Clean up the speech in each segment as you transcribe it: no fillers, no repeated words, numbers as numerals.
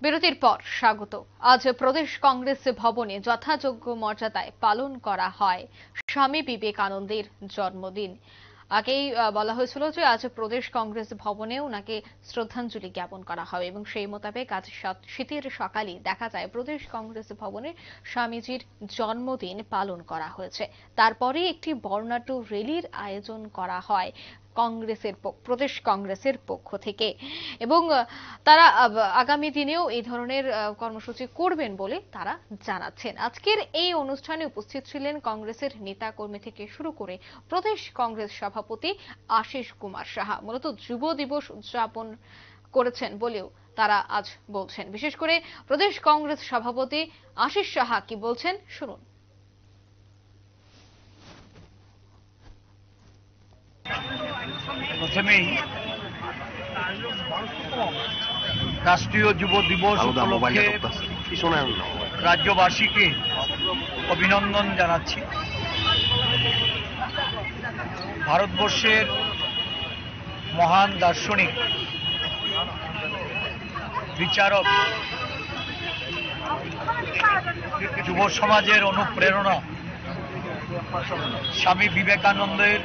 বিরতির পর স্বাগত। আজ প্রদেশ কংগ্রেস ভবনে যথাযোগ্য মর্যাদায় পালন করা হয় স্বামী বিবেকানন্দের জন্মদিন। আগেই বলা হয়েছিল যে আজ প্রদেশ কংগ্রেস ভবনে ওনাকে শ্রদ্ধাঞ্জলি জ্ঞাপন করা হবে এবং সেই মোতাবেক আজ শীতের সকালে দেখা যায় প্রদেশ কংগ্রেস ভবনে স্বামীজির জন্মদিন পালন করা হয়েছে। তারপরে একটি বর্ণাঢ্য র্যালির আয়োজন করা হয় প্রদেশ কংগ্রেসের পক্ষ থেকে এবং তারা আগামী দিনেও এই ধরনের কর্মসূচি করবেন বলে তারা জানাচ্ছেন। আজকের এই অনুষ্ঠানে উপস্থিত ছিলেন কংগ্রেসের নেতা কর্মী থেকে শুরু করে প্রদেশ কংগ্রেস সভাপতি আশিস কুমার সাহা। মূলত যুব দিবস উদযাপন করেছেন বলেও তারা আজ বলছেন। বিশেষ করে প্রদেশ কংগ্রেস সভাপতি আশিস সাহা কি বলছেন শুনুন। প্রথমেই রাষ্ট্রীয় যুব দিবস উপলক্ষে রাজ্যবাসীকে অভিনন্দন জানাচ্ছি। ভারতবর্ষের মহান দার্শনিক, বিচারক, যুব সমাজের অনুপ্রেরণা স্বামী বিবেকানন্দের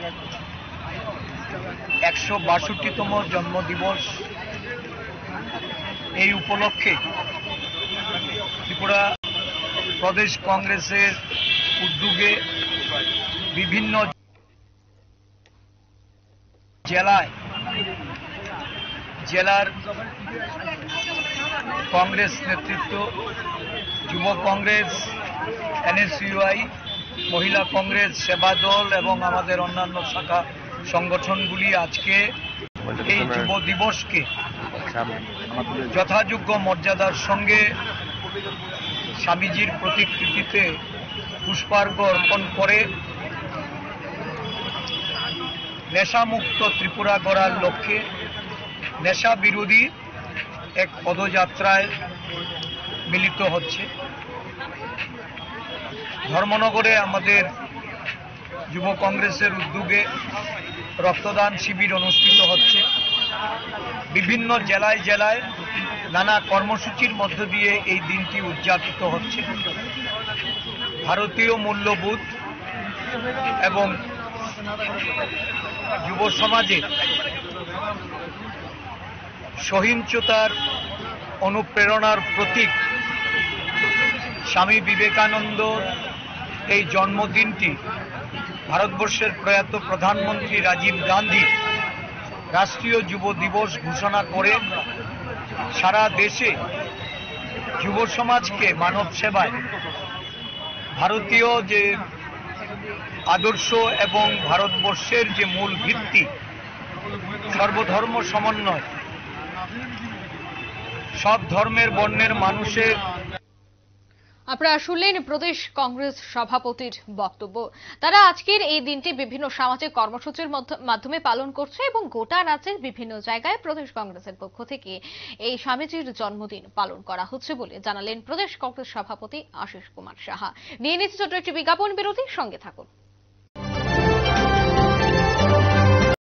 162তম জন্মদিবস। এই উপলক্ষে ত্রিপুরা প্রদেশ কংগ্রেসের উদ্যোগে বিভিন্ন জেলার কংগ্রেস নেতৃত্ব, যুব কংগ্রেস, এনএসইউআই, মহিলা কংগ্রেস, সেবা দল এবং আমাদের অন্যান্য শাখা সংগঠনগুলি আজকে এই যুব দিবসকে যথাযোগ্য মর্যাদার সঙ্গে স্বামীজির প্রতিকৃতিতে পুষ্পার্ঘ অর্পণ করে নেশামুক্ত ত্রিপুরা গড়ার লক্ষ্যে নেশা বিরোধী এক পদযাত্রায় মিলিত হচ্ছে। ধর্মনগরে আমাদের যুব কংগ্রেসের উদ্যোগে রক্তদান শিবির অনুষ্ঠিত হচ্ছে। বিভিন্ন জেলায় জেলায় নানা কর্মসূচির মধ্য দিয়ে এই দিনটি উদযাপিত হচ্ছে। ভারতীয় মূল্যবোধ এবং যুব সমাজে সহিংসতার অনুপ্রেরণার প্রতীক স্বামী বিবেকানন্দ এই জন্মদিনটি ভারতবর্ষের প্রয়াত প্রধানমন্ত্রী রাজীব গান্ধী রাষ্ট্রীয় যুব দিবস ঘোষণা করে সারা দেশে যুব সমাজকে মানব সেবায় ভারতীয় যে আদর্শ এবং ভারতবর্ষের যে মূল ভিত্তি সর্বধর্ম সমন্বয়, সব ধর্মের বর্ণের মানুষের। আপনারা শুনলেন প্রদেশ কংগ্রেস সভাপতির বক্তব্য। তারা আজকের এই দিনটি বিভিন্ন সামাজিক কর্মসূচির মাধ্যমে পালন করছে এবং গোটা রাজ্যের বিভিন্ন জায়গায় প্রদেশ কংগ্রেসের পক্ষ থেকে এই স্বামীজির জন্মদিন পালন করা হচ্ছে বলে জানালেন প্রদেশ কংগ্রেস সভাপতি আশিস কুমার সাহা। নিয়ে নিচ্ছে ছোট্ট একটি বিজ্ঞাপন বিরতি, সঙ্গে থাকুন।